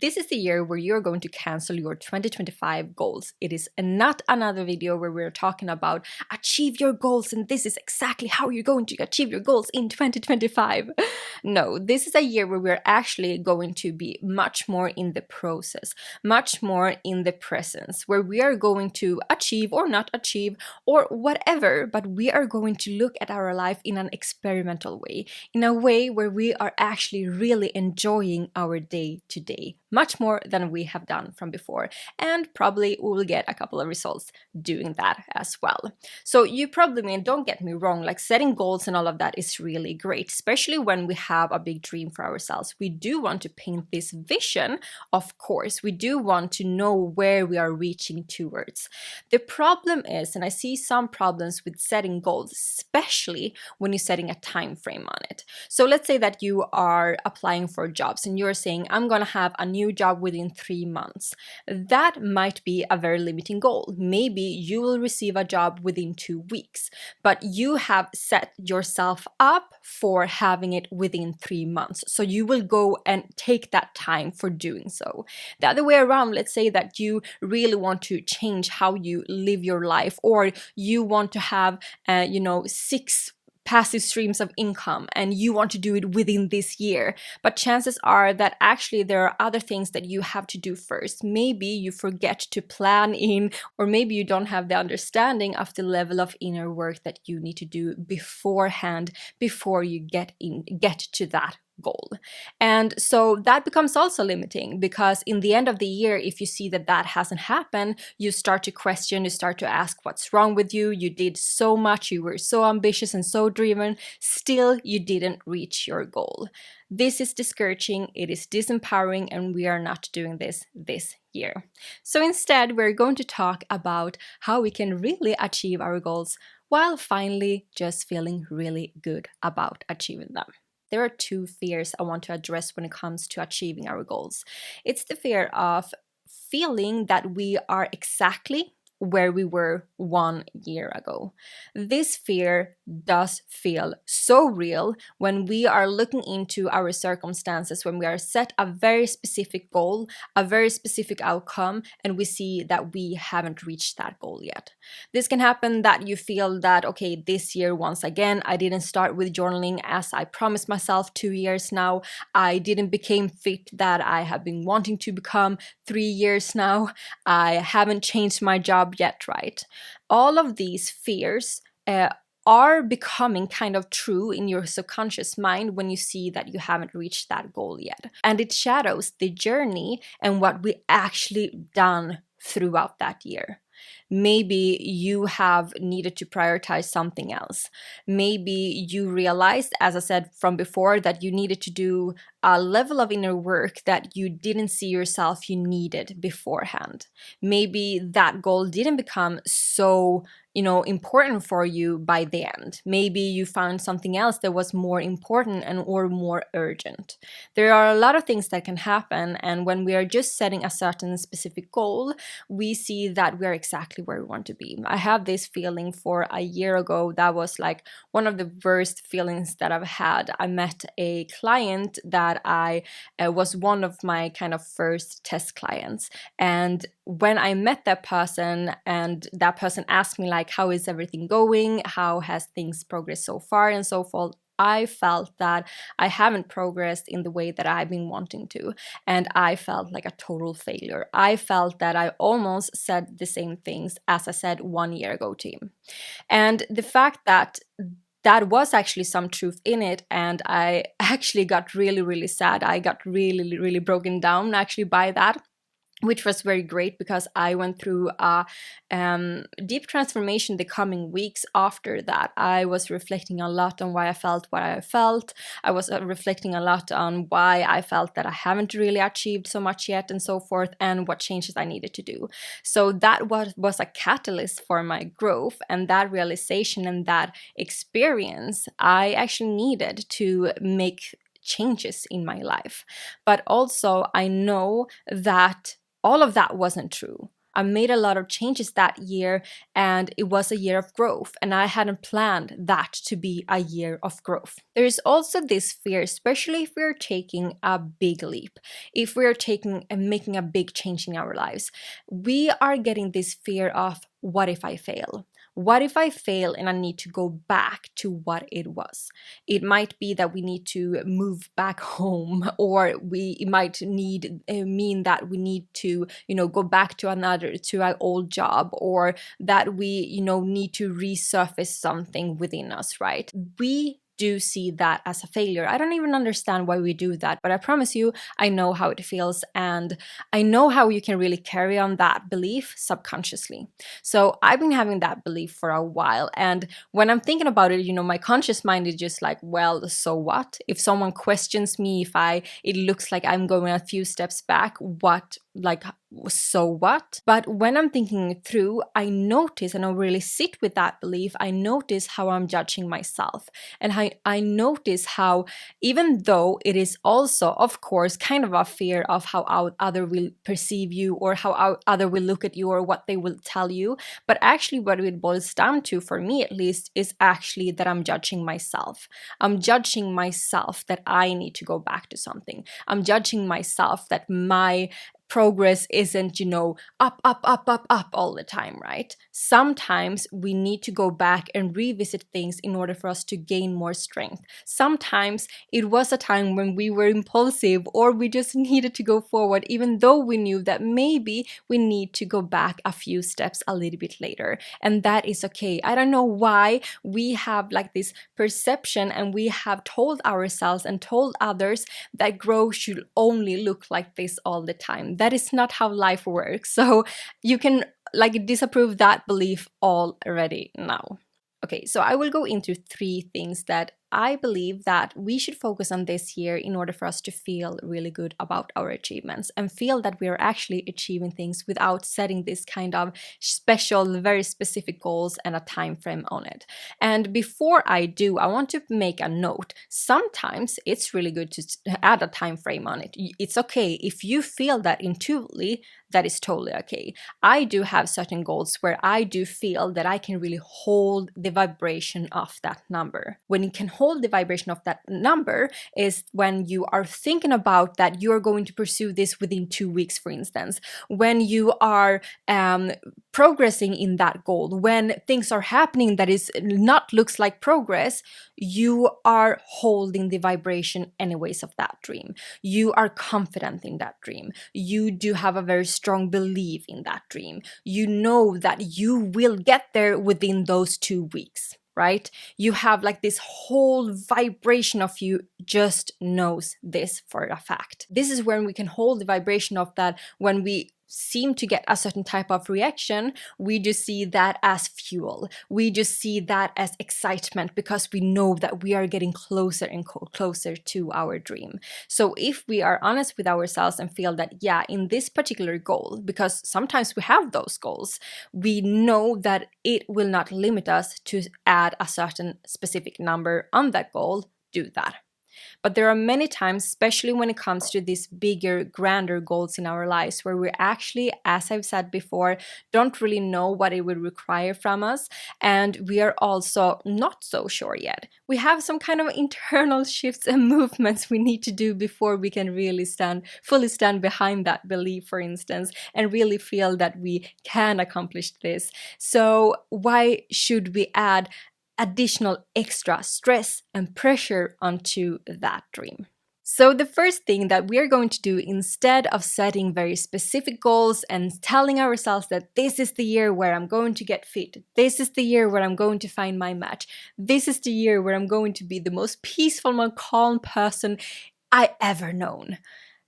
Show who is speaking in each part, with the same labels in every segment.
Speaker 1: this is the year where you're going to cancel your 2025 goals. It is not another video where we're talking about achieve your goals and this is exactly how you're going to achieve your goals in 2025. No, this is a year where we're actually going to be much more in the process, much more in the presence, where we are going to achieve or not achieve or whatever, but we are going to look at our life in an experimental way, in a way where we are actually really enjoying our day to day, much more than we have done from before. And probably we will get a couple of results doing that as well. So you probably mean, don't get me wrong, like setting goals and all of that is really great, especially when we have a big dream for ourselves. We do want to paint this vision, of course. We do want to know where we are reaching towards. The problem is, and I see some problems with setting goals, especially when you're setting a time frame on it. So let's say that you are applying for jobs and you're saying, I'm going to have a new job within 3 months. That might be a very limiting goal. Maybe you will receive a job within 2 weeks, but you have set yourself up for having it within 3 months. So you will go and take that time for doing so. The other way around, let's say that you really want to change how you live your life, or you want to have, 6 passive streams of income and you want to do it within this year. But chances are that actually there are other things that you have to do first. Maybe you forget to plan in, or maybe you don't have the understanding of the level of inner work that you need to do beforehand before you get to that goal. And so that becomes also limiting, because in the end of the year, if you see that that hasn't happened, you start to question, you start to ask what's wrong with you. You did so much, you were so ambitious and so driven, still you didn't reach your goal. This is discouraging, it is disempowering, and we are not doing this year. So instead, we're going to talk about how we can really achieve our goals while finally just feeling really good about achieving them. There are 2 fears I want to address when it comes to achieving our goals. It's the fear of feeling that we are exactly where we were 1 year ago. This fear does feel so real when we are looking into our circumstances, when we are set a very specific goal, a very specific outcome, and we see that we haven't reached that goal yet. This can happen that you feel that, okay, this year, once again, I didn't start with journaling as I promised myself 2 years now. I didn't become fit that I have been wanting to become 3 years now. I haven't changed my job yet, right? All of these fears are becoming kind of true in your subconscious mind when you see that you haven't reached that goal yet. And it shadows the journey and what we actually done throughout that year. Maybe you have needed to prioritize something else. Maybe you realized, as I said from before, that you needed to do a level of inner work that you didn't see yourself you needed beforehand. Maybe that goal didn't become so important for you by the end. Maybe you found something else that was more important or more urgent. There are a lot of things that can happen, and when we are just setting a certain specific goal, we see that we're exactly where we want to be. I have this feeling for a year ago that was like one of the worst feelings that I've had. I met a client that I was one of my kind of first test clients, and when I met that person and that person asked me like, how is everything going? How has things progressed so far and so forth? I felt that I haven't progressed in the way that I've been wanting to. And I felt like a total failure. I felt that I almost said the same things as I said 1 year ago to him. And the fact that that was actually some truth in it, and I actually got really, really sad. I got really, really broken down actually by that, which was very great because I went through a deep transformation the coming weeks after that. I was reflecting a lot on why I felt what I felt. I was reflecting a lot on why I felt that I haven't really achieved so much yet and so forth, and what changes I needed to do. So that was a catalyst for my growth, and that realization and that experience I actually needed to make changes in my life. But also I know that all of that wasn't true. I made a lot of changes that year, and it was a year of growth, and I hadn't planned that to be a year of growth. There is also this fear, especially if we're taking a big leap, if we're taking and making a big change in our lives. We are getting this fear of, what if I fail? What if I fail and I need to go back to what it was? It might be that we need to move back home, or it might mean that we need to, go back to our old job, or that we, need to resurface something within us, right? We do see that as a failure. I don't even understand why we do that, but I promise you, I know how it feels, and I know how you can really carry on that belief subconsciously. So I've been having that belief for a while, and when I'm thinking about it, my conscious mind is just like, well, so what? If someone questions me, it looks like I'm going a few steps back, so what? But when I'm thinking it through, I notice, and I really sit with that belief, I notice how I'm judging myself. And I notice how, even though it is also, of course, kind of a fear of how other will perceive you, or how other will look at you, or what they will tell you, but actually what it boils down to, for me at least, is actually that I'm judging myself. I'm judging myself that I need to go back to something. I'm judging myself that my progress isn't, up all the time, right? Sometimes we need to go back and revisit things in order for us to gain more strength. Sometimes it was a time when we were impulsive, or we just needed to go forward, even though we knew that maybe we need to go back a few steps a little bit later. And that is okay. I don't know why we have this perception, and we have told ourselves and told others that growth should only look like this all the time. That is not how life works. So you can disapprove that belief already now. Okay, so I will go into 3 things that I believe that we should focus on this year in order for us to feel really good about our achievements, and feel that we are actually achieving things without setting this kind of special, very specific goals and a time frame on it. And before I do, I want to make a note. Sometimes it's really good to add a time frame on it. It's okay if you feel that intuitively. That is totally okay. I do have certain goals where I do feel that I can really hold the vibration of that number. When you can hold the vibration of that number is when you are thinking about that you're going to pursue this within 2 weeks, for instance. When you are progressing in that goal, when things are happening that is not looks like progress, you are holding the vibration anyways of that dream. You are confident in that dream. You do have a very strong belief in that dream. You know that you will get there within those 2 weeks, right? You have this whole vibration of you just knows this for a fact. This is when we can hold the vibration of that. When we seem to get a certain type of reaction, we just see that as fuel. We just see that as excitement, because we know that we are getting closer and closer to our dream. So if we are honest with ourselves and feel that, yeah, in this particular goal, because sometimes we have those goals, we know that it will not limit us to add a certain specific number on that goal, do that. But there are many times, especially when it comes to these bigger, grander goals in our lives, where we actually, as I've said before, don't really know what it would require from us. And we are also not so sure yet. We have some kind of internal shifts and movements we need to do before we can really fully stand behind that belief, for instance, and really feel that we can accomplish this. So why should we add additional extra stress and pressure onto that dream? So the first thing that we are going to do, instead of setting very specific goals and telling ourselves that this is the year where I'm going to get fit, this is the year where I'm going to find my match, this is the year where I'm going to be the most peaceful, most calm person I ever known,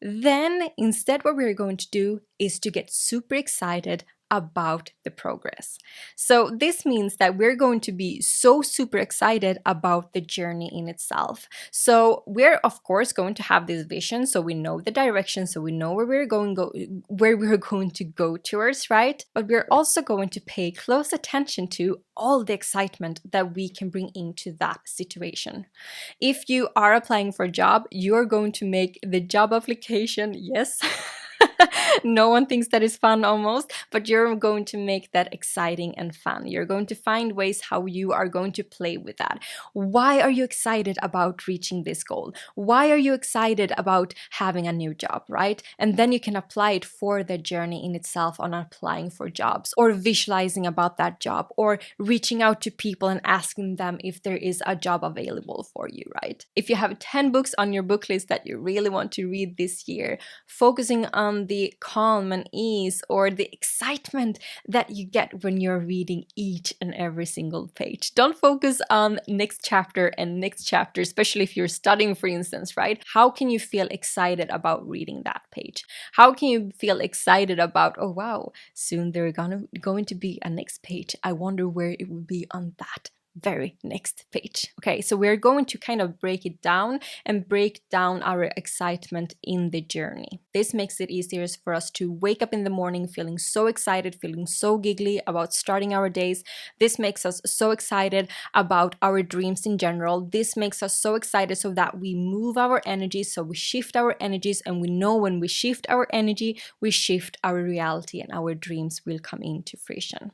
Speaker 1: then instead what we're going to do is to get super excited about the progress. So this means that we're going to be so super excited about the journey in itself. So we're of course going to have this vision, so we know the direction, so we know where we're going to go towards, right? But we're also going to pay close attention to all the excitement that we can bring into that situation. If you are applying for a job, you're going to make the job application, yes. No one thinks that is fun almost, but you're going to make that exciting and fun. You're going to find ways how you are going to play with that. Why are you excited about reaching this goal? Why are you excited about having a new job, right? And then you can apply it for the journey in itself on applying for jobs, or visualizing about that job, or reaching out to people and asking them if there is a job available for you, right? If you have 10 books on your book list that you really want to read this year, focusing on the calm and ease or the excitement that you get when you're reading each and every single page. Don't focus on next chapter and next chapter, especially if you're studying, for instance, right? How can you feel excited about reading that page? How can you feel excited about, oh wow, soon there's going to be a next page. I wonder where it will be on that very next page. Okay, so we're going to kind of break it down and break down our excitement in the journey. This makes it easier for us to wake up in the morning feeling so excited, feeling so giggly about starting our days. This makes us so excited about our dreams in general. This makes us so excited so that we move our energies, so we shift our energies, and we know when we shift our energy, we shift our reality and our dreams will come into fruition.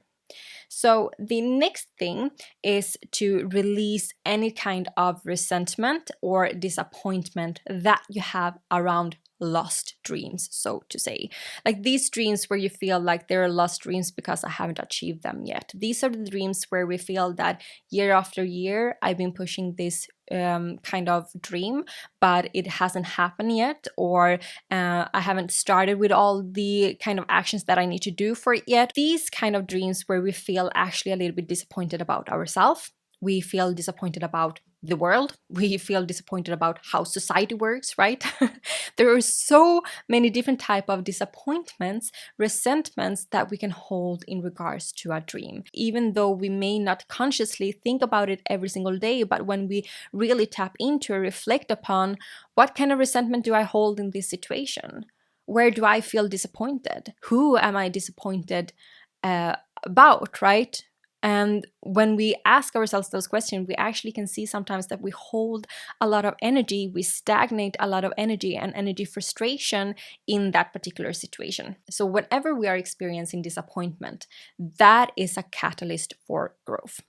Speaker 1: So the next thing is to release any kind of resentment or disappointment that you have around lost dreams, so to say. Like these dreams where you feel like they're lost dreams because I haven't achieved them yet. These are the dreams where we feel that year after year I've been pushing this kind of dream, but it hasn't happened yet, or I haven't started with all the kind of actions that I need to do for it yet. These kind of dreams where we feel actually a little bit disappointed about ourselves. We feel disappointed about the world. We feel disappointed about how society works, right? There are so many different type of disappointments, resentments that we can hold in regards to our dream. Even though we may not consciously think about it every single day, but when we really tap into or reflect upon what kind of resentment do I hold in this situation? Where do I feel disappointed? Who am I disappointed about, right? And when we ask ourselves those questions, we actually can see sometimes that we hold a lot of energy, we stagnate a lot of energy and energy frustration in that particular situation. So whenever we are experiencing disappointment, that is a catalyst for growth.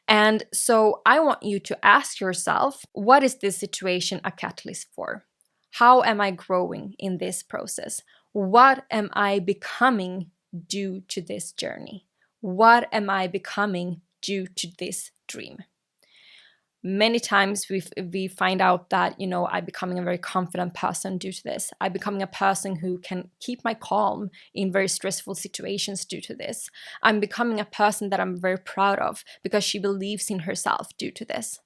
Speaker 1: And so I want you to ask yourself, what is this situation a catalyst for? How am I growing in this process? What am I becoming due to this journey? What am I becoming due to this dream? Many times we find out that, I'm becoming a very confident person due to this. I'm becoming a person who can keep my calm in very stressful situations due to this. I'm becoming a person that I'm very proud of because she believes in herself due to this.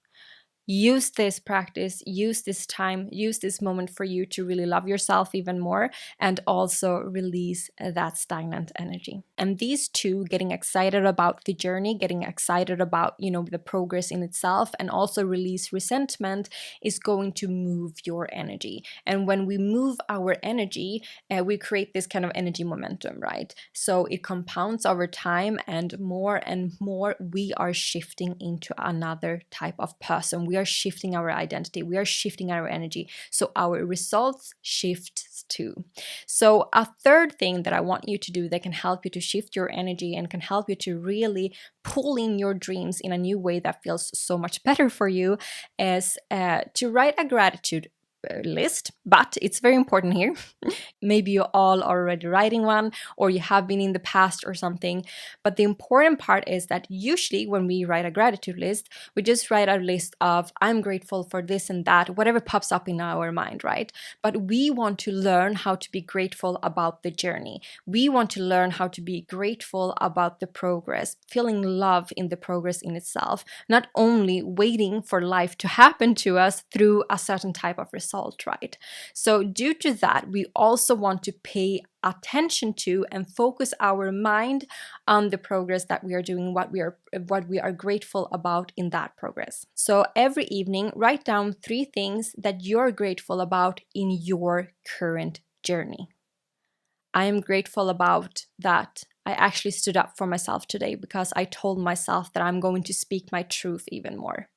Speaker 1: Use this practice, use this time, use this moment for you to really love yourself even more and also release that stagnant energy. And these two, getting excited about the journey, getting excited about, the progress in itself, and also release resentment, is going to move your energy. And when we move our energy, we create this kind of energy momentum, right? So it compounds over time, and more we are shifting into another type of person. We are shifting our identity, we are shifting our energy, so our results shift too. So a third thing that I want you to do that can help you to shift your energy and can help you to really pull in your dreams in a new way that feels so much better for you is to write a gratitude list. But it's very important here. Maybe you all are already writing one, or you have been in the past or something. But the important part is that usually when we write a gratitude list, we just write a list of I'm grateful for this and that, whatever pops up in our mind, right? But we want to learn how to be grateful about the journey. We want to learn how to be grateful about the progress, feeling love in the progress in itself, not only waiting for life to happen to us through a certain type of result, right? So due to that, we also want to pay attention to and focus our mind on the progress that we are doing, what we are grateful about in that progress. So every evening, write down 3 things that you're grateful about in your current journey. I am grateful about that I actually stood up for myself today because I told myself that I'm going to speak my truth even more.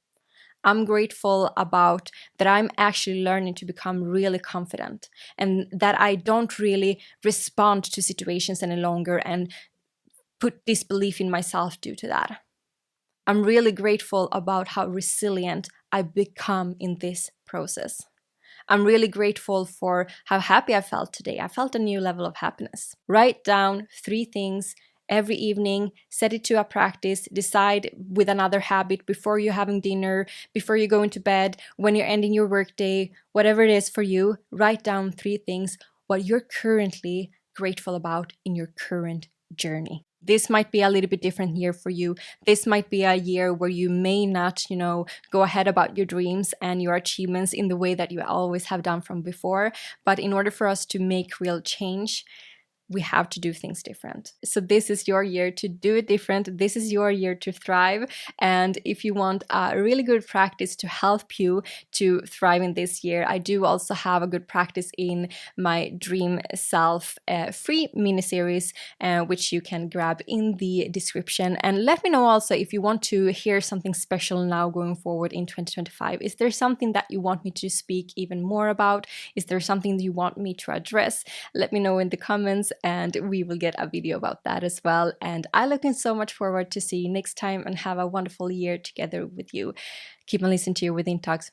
Speaker 1: I'm grateful about that I'm actually learning to become really confident, and that I don't really respond to situations any longer and put disbelief in myself due to that. I'm really grateful about how resilient I become in this process. I'm really grateful for how happy I felt today. I felt a new level of happiness. Write down 3 things every evening, set it to a practice, decide with another habit before you're having dinner, before you go into bed, when you're ending your workday, whatever it is for you. Write down 3 things what you're currently grateful about in your current journey. This might be a little bit different year for you. This might be a year where you may not, go ahead about your dreams and your achievements in the way that you always have done from before. But in order for us to make real change, we have to do things different. So this is your year to do it different. This is your year to thrive. And if you want a really good practice to help you to thrive in this year, I do also have a good practice in my Dream Self free mini series, which you can grab in the description. And let me know also if you want to hear something special now going forward in 2025. Is there something that you want me to speak even more about? Is there something that you want me to address? Let me know in the comments, and we will get a video about that as well. And I'm looking so much forward to see you next time and have a wonderful year together with you. Keep on listening to your Within Talks.